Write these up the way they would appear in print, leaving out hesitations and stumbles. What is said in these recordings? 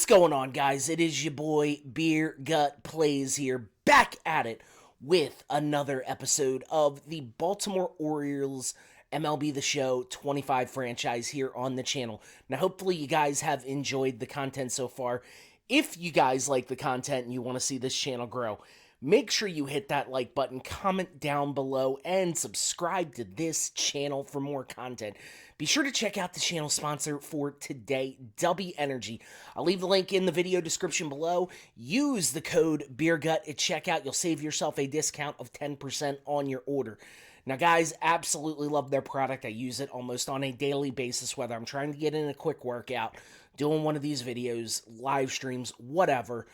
going on, guys? It is your boy Beer Gut Plays here, back at it with another episode of the Baltimore Orioles MLB The Show 25 franchise here on the channel. Now, hopefully you guys have enjoyed the content so far. If you guys like the content and you want to see this channel grow, make sure you hit that like button, comment down below, and subscribe to this channel for more content. Be sure to check out the channel sponsor for today, Dubby Energy. I'll leave the link in the video description below. Use the code BeerGut at checkout. You'll save yourself a discount of 10% on your order. Now, guys, absolutely love their product. I use it almost on a daily basis, whether I'm trying to get in a quick workout, doing one of these videos, live streams, whatever.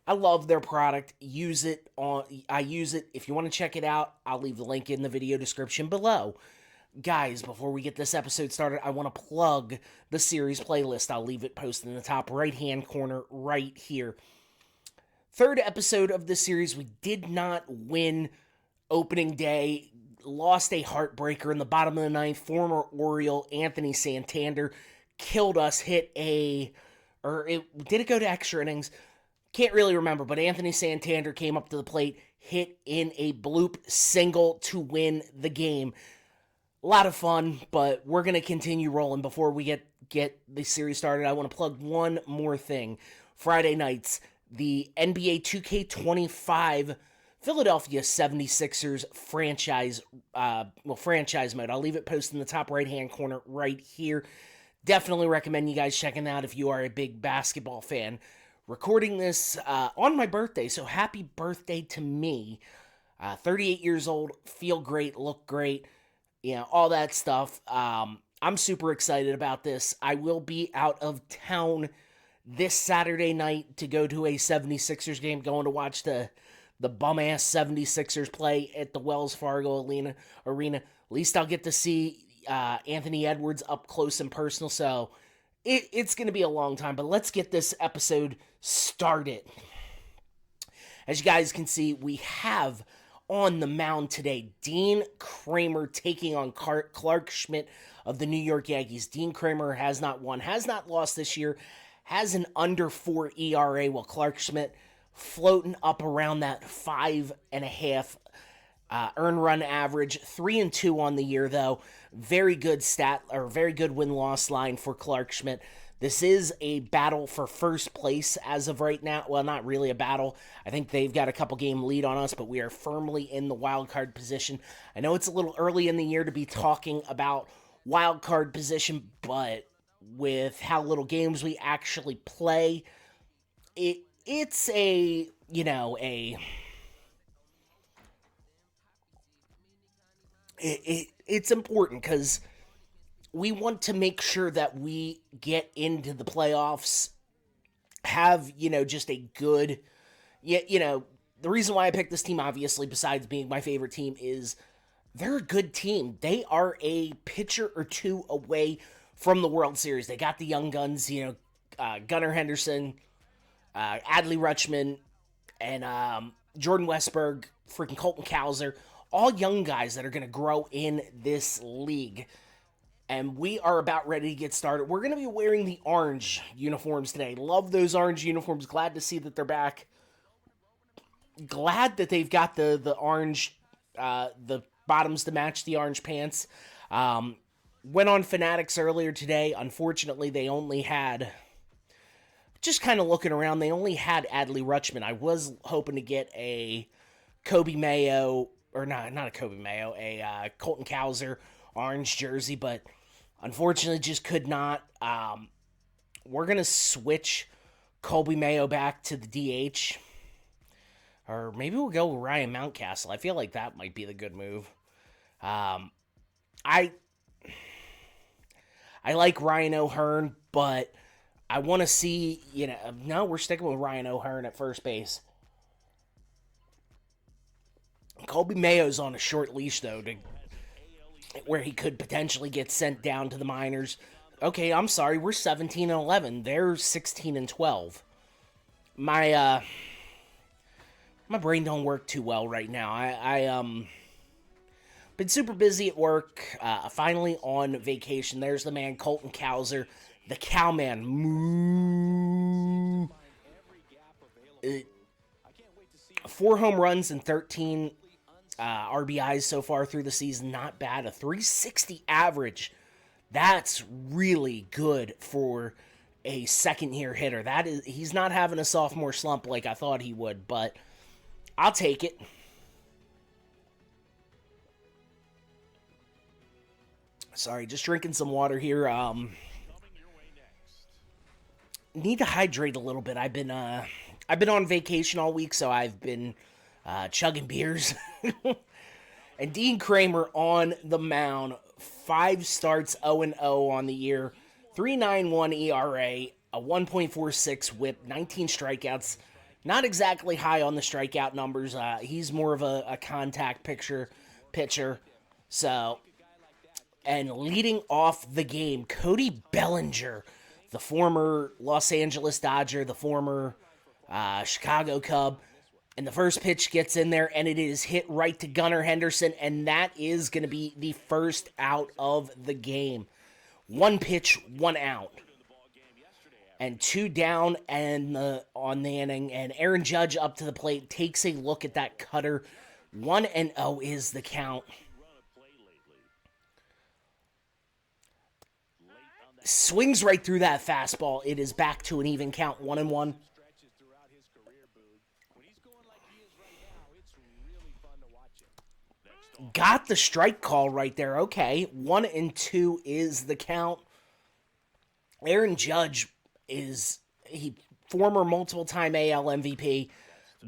I love their product. I use it. If you want to check it out, I'll leave the link in the video description below. Guys, before we get this episode started, I want to plug the series playlist. I'll leave it posted in the top right-hand corner right here. Third episode of this series, we did not win opening day. Lost a heartbreaker in the bottom of the ninth. Former Oriole Anthony Santander killed us, did it go to extra innings? Can't really remember, but Anthony Santander came up to the plate, hit in a bloop single to win the game. A lot of fun, but we're going to continue rolling. Before we get the series started, I want to plug one more thing. Friday nights, the NBA 2K25 Philadelphia 76ers franchise mode. I'll leave it posted in the top right-hand corner right here. Definitely recommend you guys checking out if you are a big basketball fan. Recording this on my birthday, so happy birthday to me. 38 years old, feel great, look great, all that stuff. I'm super excited about this. I will be out of town this Saturday night to go to a 76ers game, going to watch the bum-ass 76ers play at the Wells Fargo Arena. At least I'll get to see Anthony Edwards up close and personal, so it's going to be a long time, but let's get this episode started. As you guys can see, we have on the mound today Dean Kremer taking on Clarke Schmidt of the New York Yankees. Dean Kremer has not won, has not lost this year, has an under 4 ERA, while Clarke Schmidt floating up around that 5.5 earned run average. 3-2 on the year, though. Very good very good win-loss line for Clarke Schmidt. This is a battle for first place as of right now. Well, not really a battle. I think they've got a couple game lead on us, but we are firmly in the wild card position. I know it's a little early in the year to be talking about wild card position, but with how little games we actually play, it's it's important because we want to make sure that we get into the playoffs, have, just a good, the reason why I picked this team, obviously, besides being my favorite team, is they're a good team. They are a pitcher or two away from the World Series. They got the young guns, Gunnar Henderson, Adley Rutschman, and Jordan Westberg, freaking Colton Cowser, all young guys that are going to grow in this league. And we are about ready to get started. We're going to be wearing the orange uniforms today. Love those orange uniforms. Glad to see that they're back. Glad that they've got the orange, the bottoms to match the orange pants. Went on Fanatics earlier today. Unfortunately, they only had, just kind of looking around, they only had Adley Rutschman. I was hoping to get a Kobe Mayo, or not a Kobe Mayo, a Colton Cowser orange jersey, but unfortunately just could not. We're going to switch Colby Mayo back to the DH. Or maybe we'll go with Ryan Mountcastle. I feel like that might be the good move. I like Ryan O'Hearn, but I want to see, no, we're sticking with Ryan O'Hearn at first base. Colby Mayo's on a short leash, though, where he could potentially get sent down to the minors. Okay, I'm sorry, we're 17-11. They're 16-12. My brain don't work too well right now. I been super busy at work. Finally on vacation. There's the man Colton Cowser, the cowman. Moo. 4 home runs and 13 RBIs so far through the season. Not bad. A 360 average. That's really good for a second-year hitter. He's not having a sophomore slump like I thought he would, but I'll take it. Sorry, just drinking some water here. Need to hydrate a little bit. I've been on vacation all week, so I've been chugging beers. And Dean Kramer on the mound, 5 starts, 0-0 on the year, 3.91 ERA, a 1.46 WHIP, 19 strikeouts. Not exactly high on the strikeout numbers. He's more of a contact pitcher. So, and leading off the game, Cody Bellinger, the former Los Angeles Dodger, the former Chicago Cub. And the first pitch gets in there, and it is hit right to Gunnar Henderson, and that is going to be the first out of the game. 1 pitch, 1 out. And 2 down on the inning, and Aaron Judge up to the plate, takes a look at that cutter. 1-0 is the count. Swings right through that fastball. It is back to an even count, 1-1. Got the strike call right there. Okay, 1-2 is the count. Aaron Judge is former multiple-time AL MVP.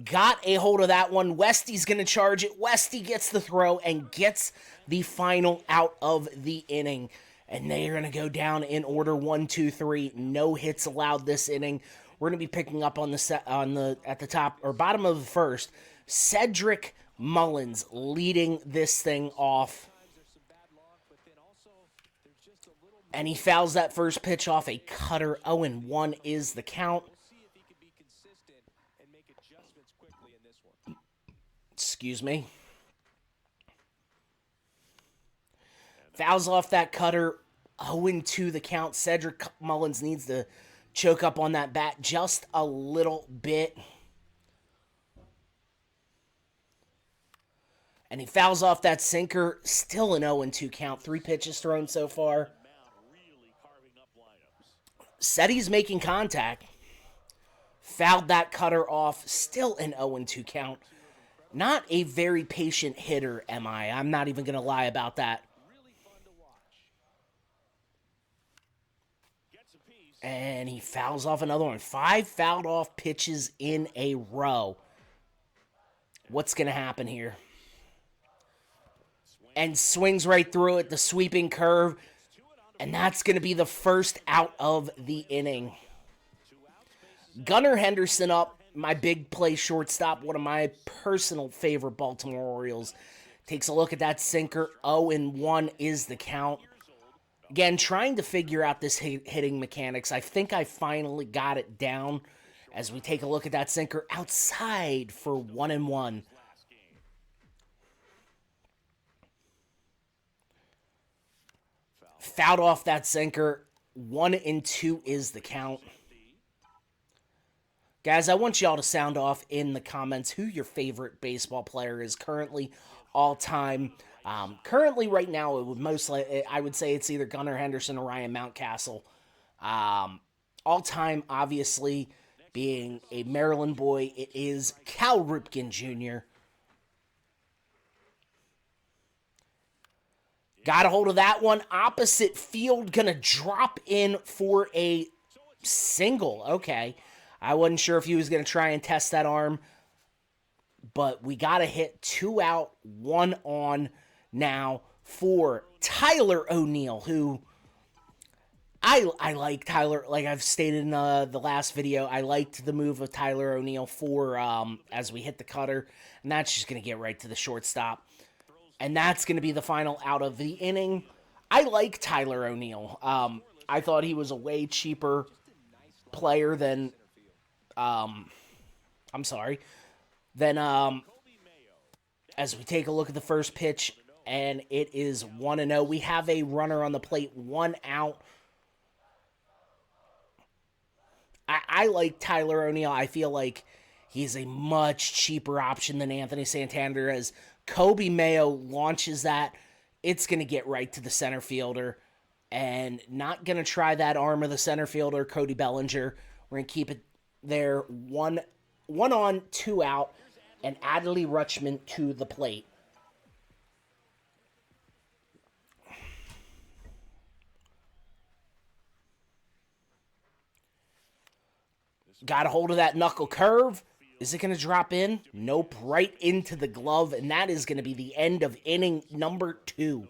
Got a hold of that one. Westy's going to charge it. Westy gets the throw and gets the final out of the inning. And they are going to go down in order 1, 2, 3. No hits allowed this inning. We're going to be picking up at the top or bottom of the first. Cedric Mullins leading this thing off. And he fouls that first pitch off a cutter. 0-1 is the count. Excuse me. Fouls off that cutter. 0-2 the count. Cedric Mullins needs to choke up on that bat just a little bit. And he fouls off that sinker. Still an 0-2 count. 3 pitches thrown so far. Said he's making contact. Fouled that cutter off. Still an 0-2 count. Not a very patient hitter, am I? I'm not even going to lie about that. And he fouls off another one. 5 fouled off pitches in a row. What's going to happen here? And swings right through it, the sweeping curve. And that's going to be the first out of the inning. Gunnar Henderson up, my big play shortstop, one of my personal favorite Baltimore Orioles. Takes a look at that sinker. 0-1 is the count. Again, trying to figure out this hitting mechanics. I think I finally got it down as we take a look at that sinker outside for 1-1. Fouled off that sinker. 1-2 is the count. Guys, I want y'all to sound off in the comments who your favorite baseball player is currently all time. Currently, right now, I would say it's either Gunnar Henderson or Ryan Mountcastle. All time, obviously, being a Maryland boy, it is Cal Ripken Jr. Got a hold of that one. Opposite field, gonna drop in for a single. Okay. I wasn't sure if he was gonna try and test that arm. But we got a hit. 2 out, 1 on now for Tyler O'Neill, who I like Tyler. Like I've stated in the last video, I liked the move of Tyler O'Neill for as we hit the cutter. And that's just gonna get right to the shortstop. And that's going to be the final out of the inning. I like Tyler O'Neill. I thought he was a way cheaper player than, as we take a look at the first pitch, and it is 1-0. We have a runner on the plate, 1 out. I like Tyler O'Neill. I feel like He's a much cheaper option than Anthony Santander. As Kobe Mayo launches that, it's going to get right to the center fielder. And not going to try that arm of the center fielder, Cody Bellinger. We're going to keep it there. One on, two out. And Adley Rutschman to the plate. Got a hold of that knuckle curve. Is it going to drop in? Nope, right into the glove, and that is going to be the end of inning number 2.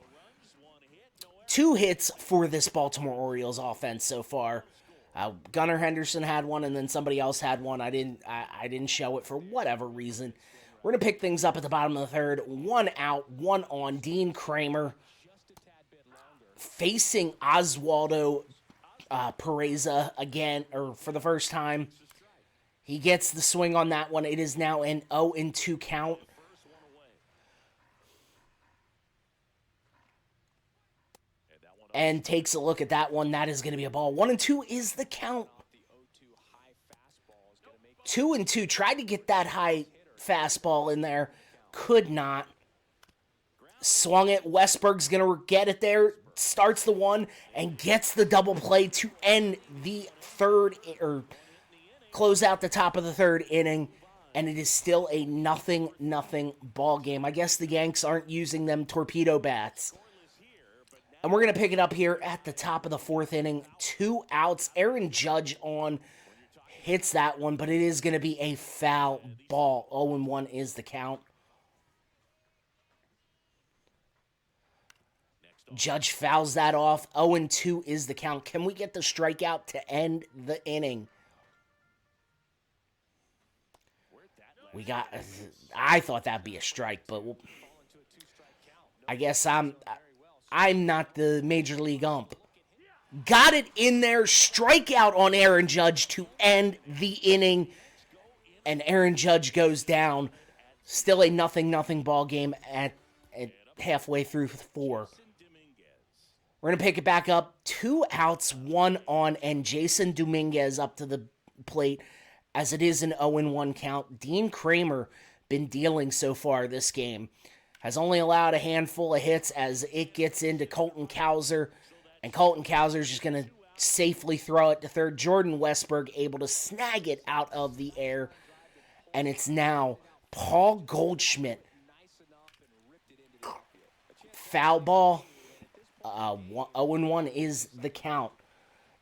2 hits for this Baltimore Orioles offense so far. Gunnar Henderson had one, and then somebody else had one. I didn't show it for whatever reason. We're going to pick things up at the bottom of the third. 1 out, 1 on. Dean Kramer facing Oswaldo Pereza again, or for the first time. He gets the swing on that one. It is now an 0-2 count. And takes a look at that one. That is going to be a ball. 1-2 is the count. 2-2. Tried to get that high fastball in there. Could not. Swung it. Westberg's going to get it there. Starts the one and gets the double play to end the third, or close out the top of the third inning. And it is still a 0-0 ball game. I guess the Yanks aren't using them torpedo bats. And we're going to pick it up here at the top of the fourth inning. 2 outs. Aaron Judge on. Hits that one, but it is going to be a foul ball. 0-1 is the count. Judge fouls that off. 0-2 is the count. Can we get the strikeout to end the inning? I thought that'd be a strike, but I guess I'm not the Major League ump. Got it in there. Strikeout on Aaron Judge to end the inning. And Aaron Judge goes down. Still a 0-0 ball game at halfway through 4. We're going to pick it back up. 2 outs, 1 on, and Jason Dominguez up to the plate as it is an 0-1 count. Dean Kramer been dealing so far this game. Has only allowed a handful of hits as it gets into Colton Cowser. And Colton Cowser's just going to safely throw it to third. Jordan Westberg able to snag it out of the air. And it's now Paul Goldschmidt. Foul ball. 0-1 is the count.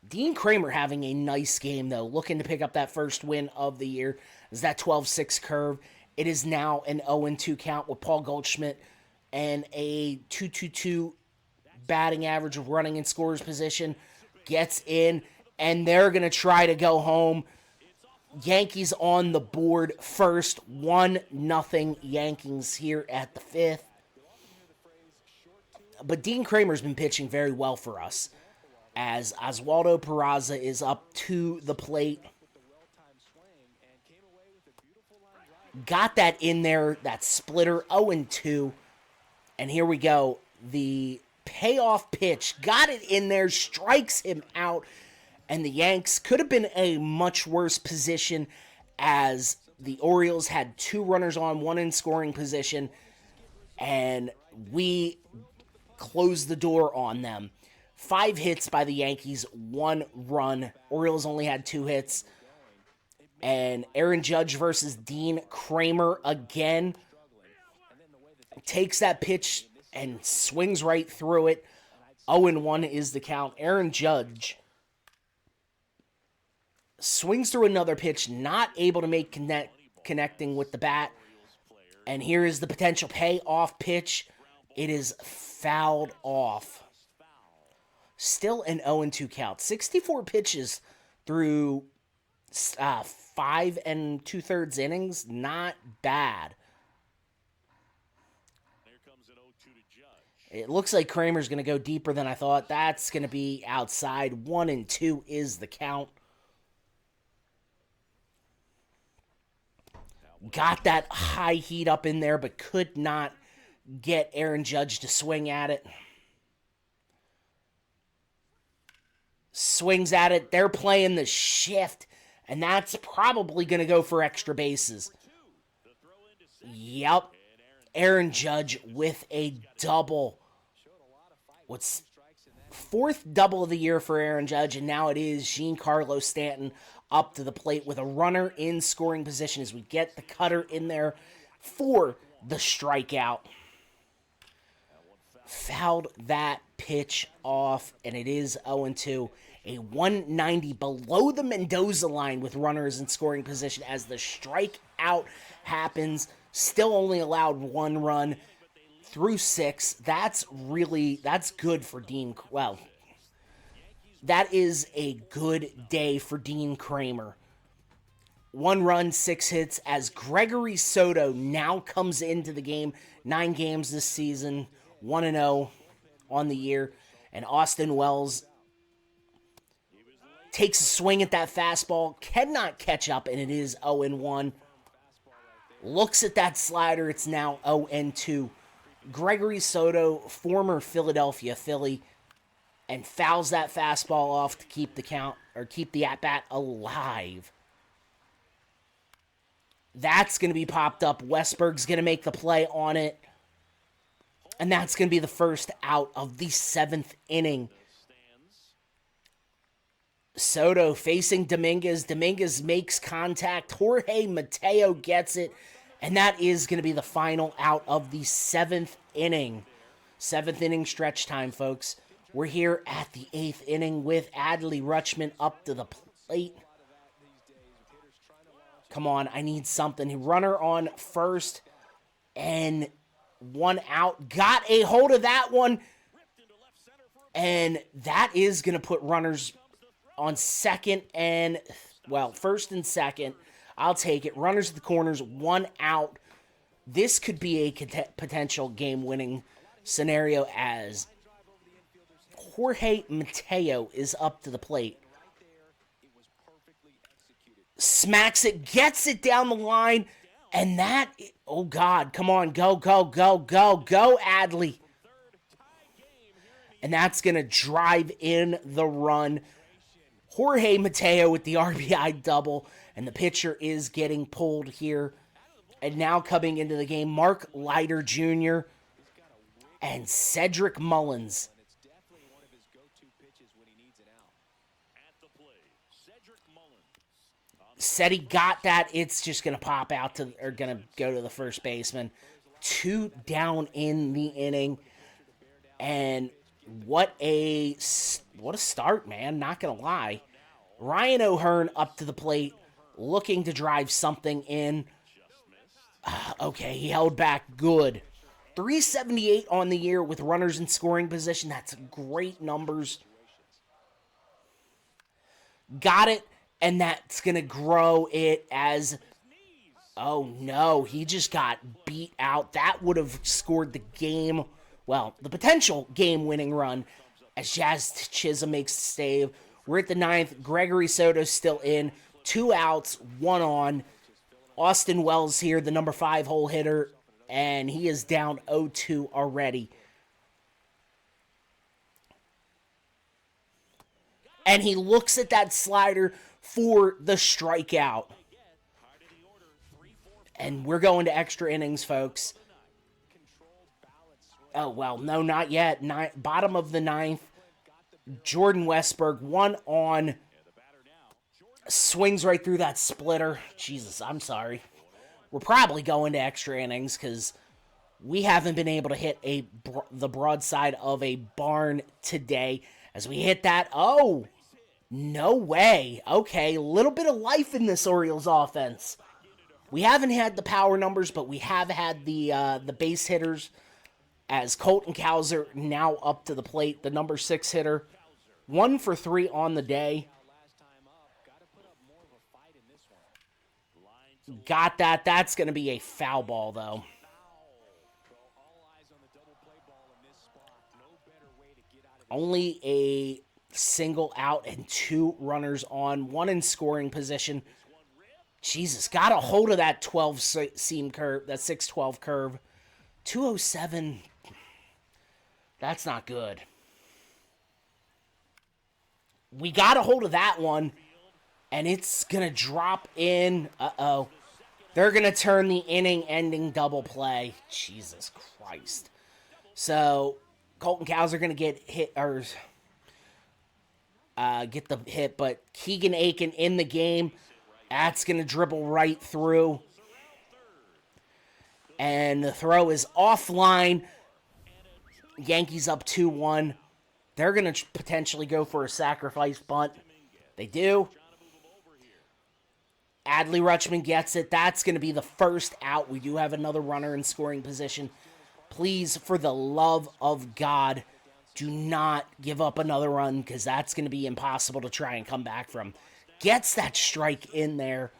Dean Kramer having a nice game, though. Looking to pick up that first win of the year. Is that 12-6 curve. It is now an 0-2 count with Paul Goldschmidt and a 2.22 batting average of running in scorer's position. Gets in, and they're going to try to go home. Yankees on the board first. 1-0 Yankees here at the 5th. But Dean Kramer's been pitching very well for us as Oswaldo Peraza is up to the plate. Got that in there, that splitter, 0-2. And here we go. The payoff pitch, got it in there, strikes him out. And the Yanks could have been a much worse position as the Orioles had 2 runners on, 1 in scoring position. And we closed the door on them. 5 hits by the Yankees, 1 run. Orioles only had 2 hits. And Aaron Judge versus Dean Kramer again. Takes that pitch and swings right through it. 0-1 is the count. Aaron Judge swings through another pitch, not able to make connecting with the bat. And here is the potential payoff pitch. It is fouled off. Still an 0-2 count. 64 pitches through 5 2/3 innings. Not bad. It looks like Kramer's going to go deeper than I thought. That's going to be outside. 1-2 is the count. Got that high heat up in there, but could not get Aaron Judge to swing at it. Swings at it. They're playing the shift And that's probably going to go for extra bases. Yep. Aaron Judge with a double. What's fourth double of the year for Aaron Judge, and now it is Giancarlo Stanton up to the plate with a runner in scoring position as we get the cutter in there for the strikeout. Fouled that pitch off, and it is 0-2. A 190 below the Mendoza line with runners in scoring position as the strikeout happens. Still only allowed one run through 6. That's good for Dean. Well, that is a good day for Dean Kramer. 1 run, 6 hits as Gregory Soto now comes into the game. 9 games this season, 1-0 on the year. And Austin Wells takes a swing at that fastball, cannot catch up, and it is 0-1. Looks at that slider, it's now 0-2. Gregory Soto, former Philadelphia Philly, and fouls that fastball off to keep the count, or keep the at-bat alive. That's going to be popped up. Westberg's going to make the play on it. And that's going to be the first out of the 7th inning. Soto facing Dominguez. Dominguez makes contact. Jorge Mateo gets it. And that is going to be the final out of the 7th inning. 7th inning stretch time, folks. We're here at the 8th inning with Adley Rutschman up to the plate. Come on, I need something. Runner on first and 1 out. Got a hold of that one. And that is going to put runners on second and, well, first and second. I'll take it. Runners at the corners, 1 out. This could be a potential game-winning scenario as Jorge Mateo is up to the plate. Smacks it, gets it down the line, and that, oh God, come on, go, Adley. And that's going to drive in the run. Jorge Mateo with the RBI double, and the pitcher is getting pulled here. And now coming into the game, Mark Leiter Jr. and Cedric Mullins. Said he got that. It's just going to pop out to, or going to go to the first baseman. 2 down in the inning. And what a start, man. Not going to lie. Ryan O'Hearn up to the plate, looking to drive something in. Okay, he held back good. 378 on the year with runners in scoring position. That's great numbers. Got it. And that's going to grow it as, oh no, he just got beat out. That would have scored the game, well, the potential game-winning run as Jazz Chisholm makes the save. We're at the 9th. Gregory Soto still in. 2 outs, 1 on. Austin Wells here, the number 5 hole hitter, and he is down 0-2 already. And he looks at that slider for the strikeout. And we're going to extra innings, folks. Oh, well, no, not yet. Bottom of the 9th. Jordan Westberg, 1 on. Swings right through that splitter. Jesus, I'm sorry. We're probably going to extra innings because we haven't been able to hit the broadside of a barn today. As we hit that, oh, no way. Okay, a little bit of life in this Orioles offense. We haven't had the power numbers, but we have had the base hitters as Colton Cowser now up to the plate, the number 6 hitter. 1 for 3 on the day. Got that. That's going to be a foul ball, though. Only a single out and 2 runners on, 1 in scoring position. Jesus, got a hold of that 12 seam curve, that 6-12 curve. 207. That's not good. We got a hold of that one, And it's going to drop in. Uh-oh. They're going to turn the inning-ending double play. Jesus Christ. So, Colton Cows are going to get hit, or get the hit, but Keegan Aiken in the game. That's going to dribble right through. And the throw is offline. Yankees up 2-1. They're going to potentially go for a sacrifice bunt. They do. Adley Rutschman gets it. That's going to be the first out. We do have another runner in scoring position. Please, for the love of God, do not give up another run, because that's going to be impossible to try and come back from. Gets that strike in there.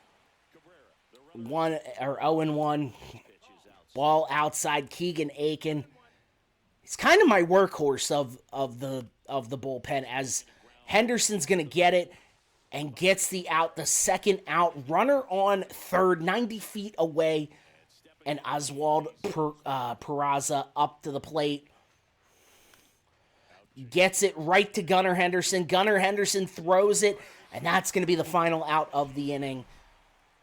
0-1. Ball outside. Keegan Aiken. It's kind of my workhorse of the bullpen, as Henderson's going to get it and gets the out, the second out. Runner on third, 90 feet away, and Oswald Peraza up to the plate. Gets it right to Gunnar Henderson. Gunnar Henderson throws it, and that's going to be the final out of the inning.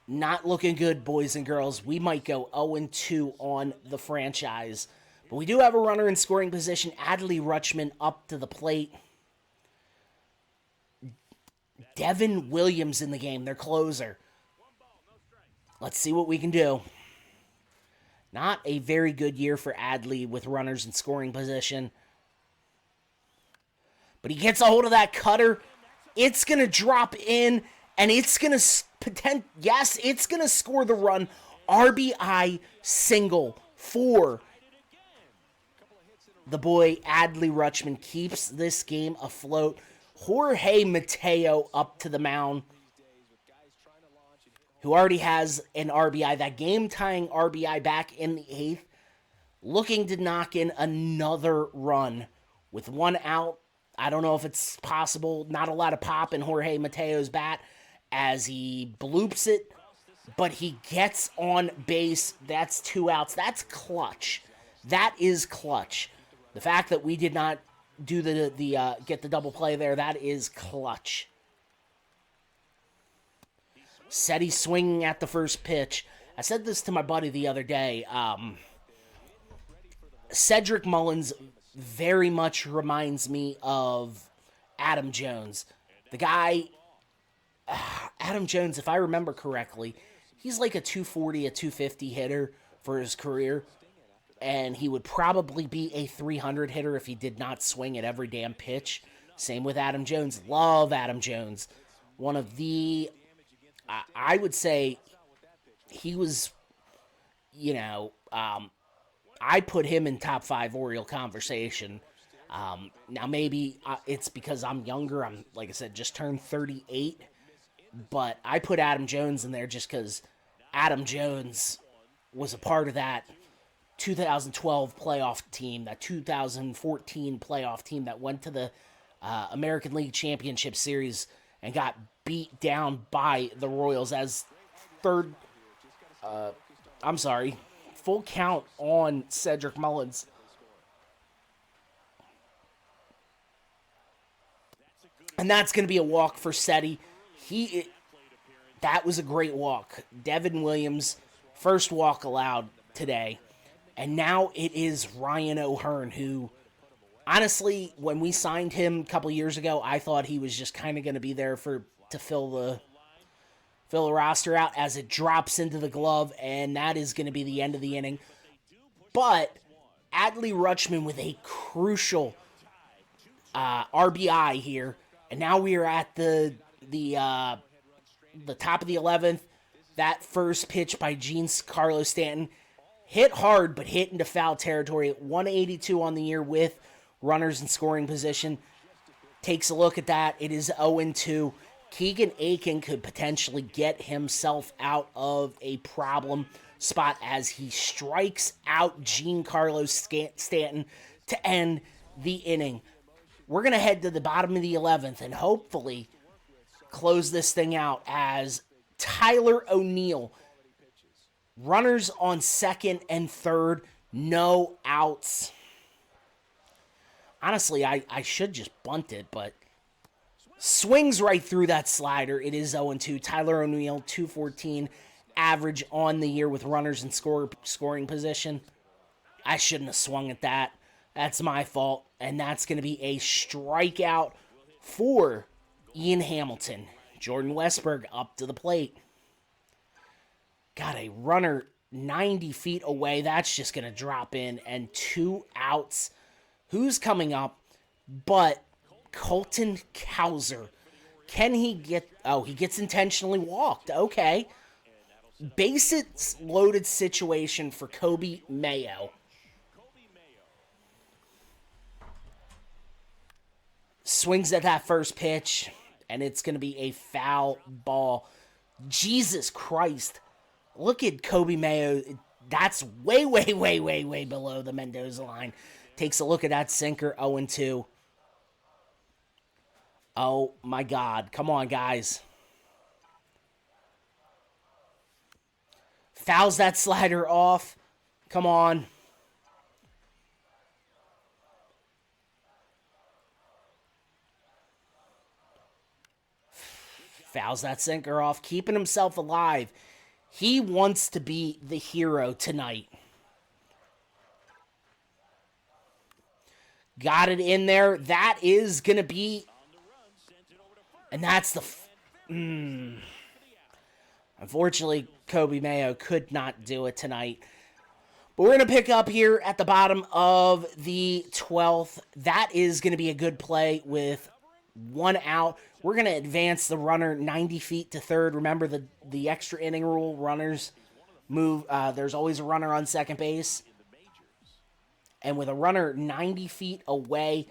Not looking good, boys and girls. We might go 0-2 on the franchise. But we do have a runner in scoring position. Adley Rutschman up to the plate. Devin Williams in the game, their closer. Let's see what we can do. Not a very good year for Adley with runners in scoring position. But he gets a hold of that cutter. It's going to drop in, and it's going to it's going to score the run. RBI single for the boy Adley Rutschman. Keeps this game afloat. Jorge Mateo up to the mound, who already has an RBI, that game-tying RBI back in the 8th, looking to knock in another run with one out. I don't know if it's possible. Not a lot of pop in Jorge Mateo's bat as he bloops it, but he gets on base. That's 2 outs. That's clutch. That is clutch. The fact that we did not do get the double play there, that is clutch. Seti swinging at the first pitch. I said this to my buddy the other day. Cedric Mullins very much reminds me of Adam Jones. The guy, Adam Jones, if I remember correctly, he's like a 240, a 250 hitter for his career. And he would probably be a 300 hitter if he did not swing at every damn pitch. Same with Adam Jones. Love Adam Jones. One of the, I would say, he was, I put him in top 5 Oriole conversation. Now maybe it's because I'm younger. I'm, like I said, just turned 38. But I put Adam Jones in there just because Adam Jones was a part of that 2012 playoff team, that 2014 playoff team that went to the American League Championship Series and got beat down by the Royals as full count on Cedric Mullins. And that's going to be a walk for Seti. That was a great walk. Devin Williams, first walk allowed today. And now it is Ryan O'Hearn, who, honestly, when we signed him a couple years ago, I thought he was just kind of going to be there to fill the roster out as it drops into the glove, and that is going to be the end of the inning. But Adley Rutschman with a crucial RBI here, and now we are at the top of the 11th. That first pitch by Giancarlo Stanton. Hit hard, but hit into foul territory. 182 on the year with runners in scoring position. Takes a look at that. It is 0-2. Keegan Aiken could potentially get himself out of a problem spot as he strikes out Giancarlo Stanton to end the inning. We're going to head to the bottom of the 11th and hopefully close this thing out as Tyler O'Neill, runners on second and third, no outs. Honestly, I should just bunt it, but Swings right through that slider. It is 0-2. Tyler O'Neill, 214 average on the year with runners in scoring position. I shouldn't have swung at that. That's my fault. And that's going to be a strikeout for Ian Hamilton. Jordan Westberg up to the plate. Got a runner 90 feet away. That's just going to drop in. And 2 outs. Who's coming up but Colton Cowser? Can he get... Oh, he gets intentionally walked. Okay. Bases loaded situation for Kobe Mayo. Swings at that first pitch, and it's going to be a foul ball. Jesus Christ. Look at Kobe Mayo. That's way below the Mendoza line. Takes a look at that sinker, 0-2. Oh, my God. Come on, guys. Fouls that slider off. Come on. Fouls that sinker off, keeping himself alive. He wants to be the hero tonight. Got it in there. That is going to be... And that's the... Unfortunately, Kobe Mayo could not do it tonight. But we're going to pick up here at the bottom of the 12th. That is going to be a good play with 1 out. We're going to advance the runner 90 feet to third. Remember the extra inning rule. Runners move. There's always a runner on second base. And with a runner 90 feet away,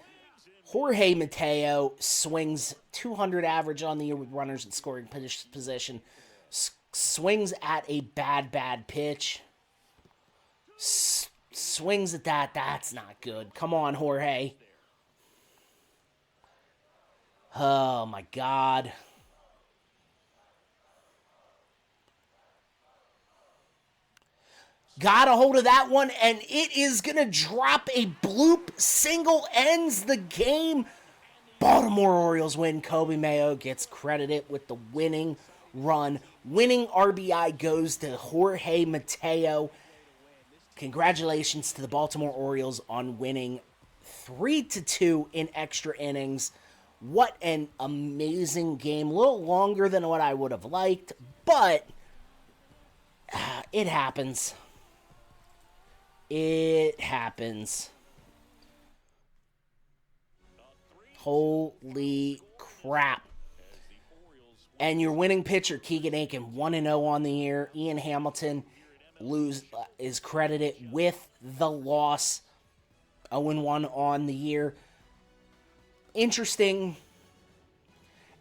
Jorge Mateo swings 200 average on the year with runners in scoring position. Swings at a bad pitch. Swings at that. That's not good. Come on, Jorge. Oh, my God. Got a hold of that one, and it is going to drop a bloop. Single ends the game. Baltimore Orioles win. Kobe Mayo gets credited with the winning run. Winning RBI goes to Jorge Mateo. Congratulations to the Baltimore Orioles on winning 3-2 in extra innings. What an amazing game. A little longer than what I would have liked, but it happens. It happens. Holy crap. And your winning pitcher, Keegan Aiken, 1-0 on the year. Ian Hamilton is credited with the loss, 0-1 on the year. Interesting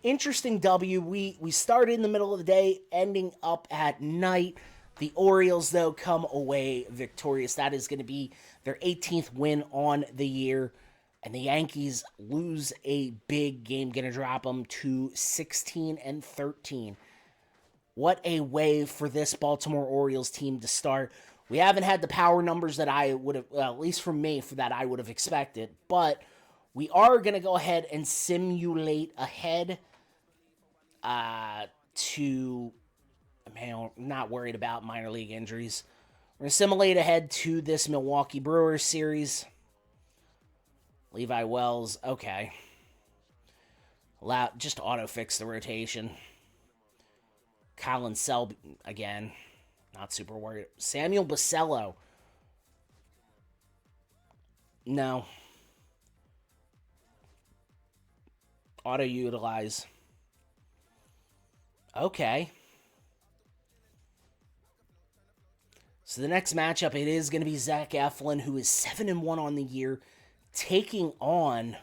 W. We started in the middle of the day, ending up at night. The Orioles, though, come away victorious. That is going to be their 18th win on the year. And the Yankees lose a big game, going to drop them to 16-13. What a way for this Baltimore Orioles team to start. We haven't had the power numbers that I would have, well, at least for me, for that I would have expected. But we are going to go ahead and simulate ahead to... Man, I'm not worried about minor league injuries. We're going to simulate ahead to this Milwaukee Brewers series. Levi Wells, okay. Just auto-fix the rotation. Colin Selby, again. Not super worried. Samuel Basello. No. Auto-utilize. Okay. So the next matchup, it is going to be Zach Eflin, who is 7-1 on the year, taking on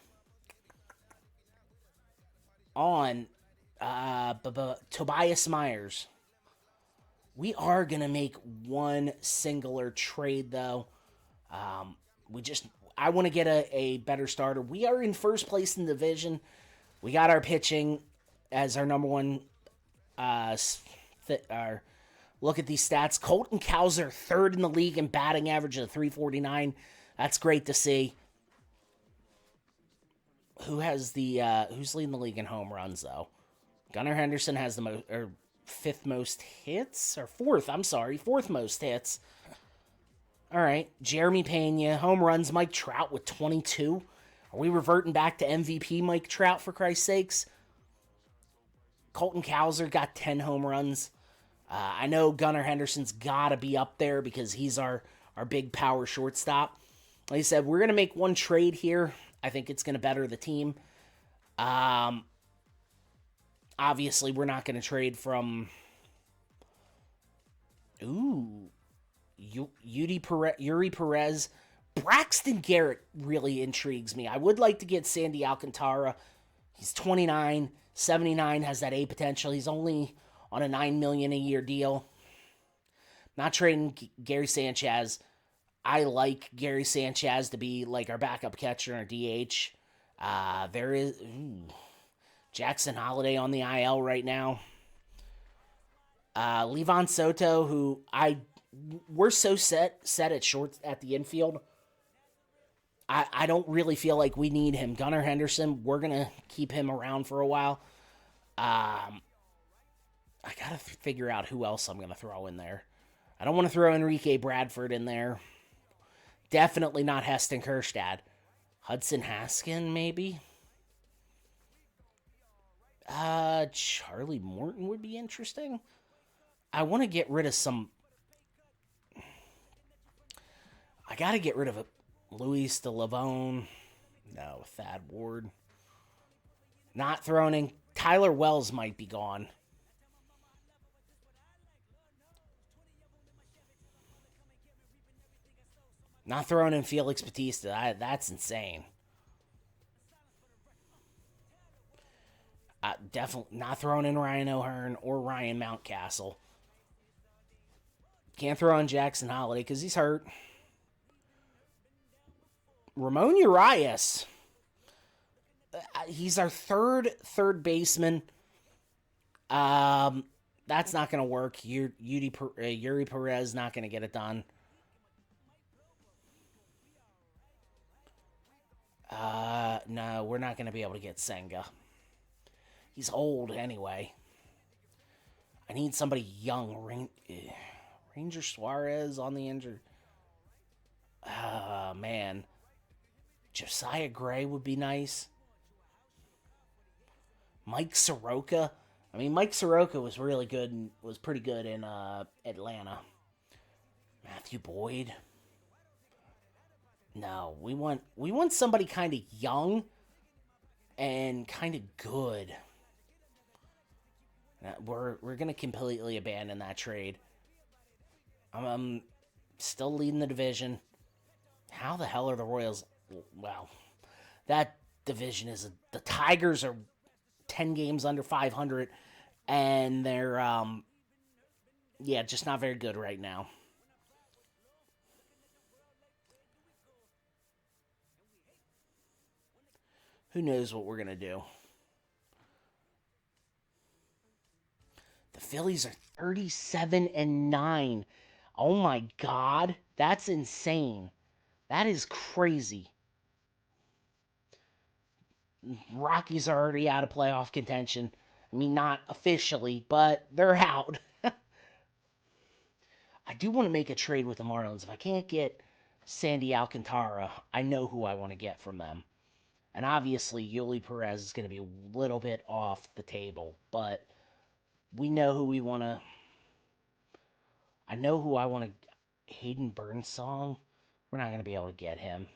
Tobias Myers. We are going to make one singular trade, though. I want to get a better starter. We are in first place in the division. We got our pitching as our number one look at these stats. Colton Cowser, third in the league in batting average of 349. That's great to see. Who has the who's leading the league in home runs though? Gunnar Henderson has the most or fifth most hits or fourth. I'm sorry, fourth most hits. All right, Jeremy Pena, home runs. Mike Trout with 22. Are we reverting back to MVP Mike Trout for Christ's sakes? Colton Cowser got 10 home runs. I know Gunnar Henderson's got to be up there because he's our big power shortstop. Like I said, we're going to make one trade here. I think it's going to better the team. Obviously, we're not going to trade from... Ooh. Yuri Perez. Braxton Garrett really intrigues me. I would like to get Sandy Alcantara. He's 29. 79 has that A potential. He's only on a $9 million a year deal. Not trading Gary Sanchez. I like Gary Sanchez to be like our backup catcher or DH. There is Jackson Holiday on the IL right now. Levon Soto, who we're so set at short at the infield. I don't really feel like we need him. Gunnar Henderson, we're gonna keep him around for a while. I gotta figure out who else I'm gonna throw in there. I don't want to throw Enrique Bradford in there. Definitely not Heston Kjerstad. Hudson Haskin, maybe? Charlie Morton would be interesting. I want to get rid of some... I gotta get rid of Luis de Lavone. No, Thad Ward. Not thrown in. Tyler Wells might be gone. Not throwing in Felix Bautista. That's insane. Definitely not throwing in Ryan O'Hearn or Ryan Mountcastle. Can't throw in Jackson Holiday because he's hurt. Ramon Urias. He's our third baseman. That's not going to work. Yuri Perez not going to get it done. No, we're not going to be able to get Senga. He's old anyway. I need somebody young. Ranger Suarez on the injured. Man. Josiah Gray would be nice. Mike Soroka. I mean, Mike Soroka was really good and was pretty good in Atlanta. Matthew Boyd. No, we want somebody kind of young and kind of good. We're gonna completely abandon that trade. I'm still leading the division. How the hell are the Royals? Well, that division is the Tigers are 10 games under 500, and they're just not very good right now. Who knows what we're gonna do? The Phillies are 37-9. Oh my God, that's insane. That is crazy. Rockies are already out of playoff contention. I mean, not officially, but they're out. I do want to make a trade with the Marlins. If I can't get Sandy Alcantara, I know who I want to get from them. And obviously, Yuli Perez is going to be a little bit off the table, but we know who we want to... I know who I want to... Hayden Burnsong. We're not going to be able to get him.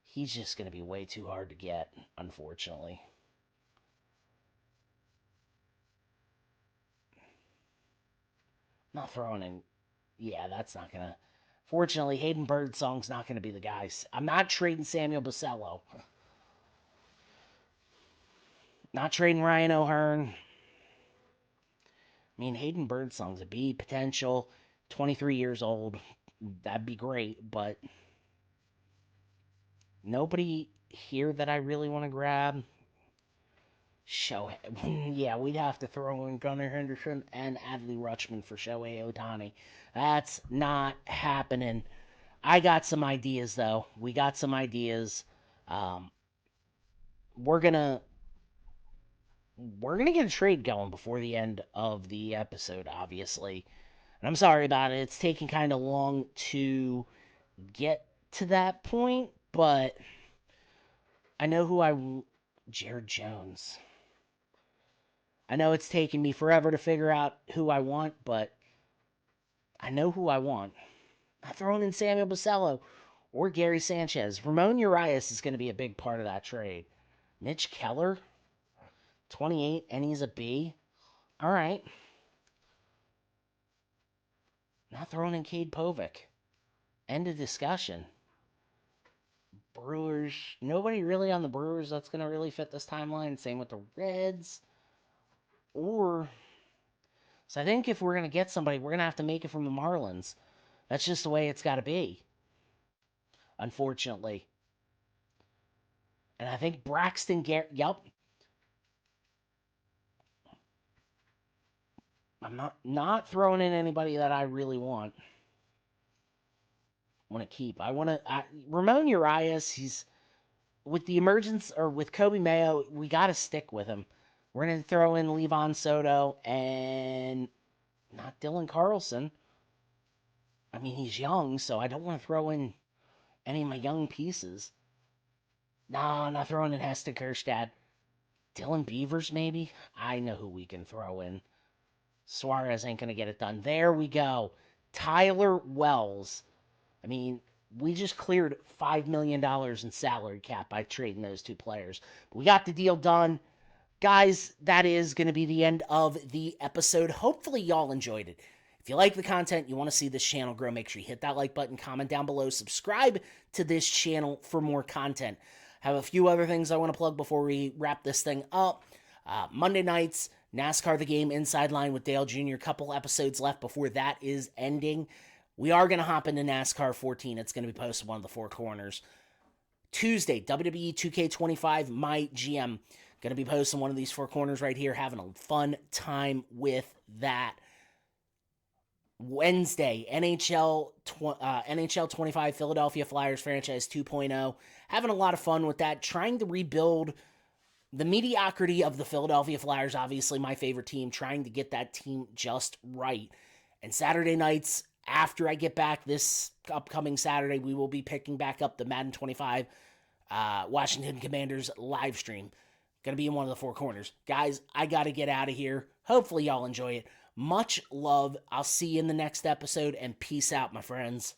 He's just going to be way too hard to get, unfortunately. Not throwing in... Yeah, that's not going to... Fortunately, Hayden Birdsong's not going to be the guy. I'm not trading Samuel Basello. Not trading Ryan O'Hearn. I mean, Hayden Birdsong's a B potential. 23 years old. That'd be great, but... Nobody here that I really want to grab. Shohei. Yeah, we'd have to throw in Gunnar Henderson and Adley Rutschman for Shohei Ohtani. That's not happening. I got some ideas, though. We got some ideas. we're gonna get a trade going before the end of the episode, obviously. And I'm sorry about it. It's taking kind of long to get to that point, but I know Jared Jones. I know it's taken me forever to figure out who I want, but I know who I want. I'm throwing in Samuel Basello or Gary Sanchez. Ramon Urias is going to be a big part of that trade. Mitch Keller, 28, and he's a B. All right. Not throwing in Cade Povich. End of discussion. Brewers. Nobody really on the Brewers that's going to really fit this timeline. Same with the Reds. Or. So I think if we're going to get somebody, we're going to have to make it from the Marlins. That's just the way it's got to be. Unfortunately. And I think Braxton Garrett. Yep. I'm not throwing in anybody that I really want to keep. I want to Ramon Urias. He's with the emergence or with Kobe Mayo. We got to stick with him. We're gonna throw in Levon Soto and not Dylan Carlson. I mean, he's young, so I don't want to throw in any of my young pieces. No, I'm not throwing in Heston Kjerstad. Dylan Beavers, maybe? I know who we can throw in. Suarez ain't going to get it done. There we go. Tyler Wells. I mean, we just cleared $5 million in salary cap by trading those two players. But we got the deal done. Guys, that is going to be the end of the episode. Hopefully y'all enjoyed it. If you like the content, you want to see this channel grow, make sure you hit that like button, comment down below, subscribe to this channel for more content. I have a few other things I want to plug before we wrap this thing up. Monday nights, NASCAR The Game Inside Line with Dale Jr. Couple episodes left before that is ending. We are going to hop into NASCAR 14. It's going to be posted one of the four corners. Tuesday, WWE 2K25, my GM. Going to be posting one of these four corners right here, having a fun time with that. Wednesday, NHL 25 Philadelphia Flyers franchise 2.0. Having a lot of fun with that, trying to rebuild the mediocrity of the Philadelphia Flyers, obviously my favorite team, trying to get that team just right. And Saturday nights, after I get back this upcoming Saturday, we will be picking back up the Madden 25 Washington Commanders live stream. Going to be in one of the four corners. Guys, I got to get out of here. Hopefully y'all enjoy it. Much love. I'll see you in the next episode, and peace out, my friends.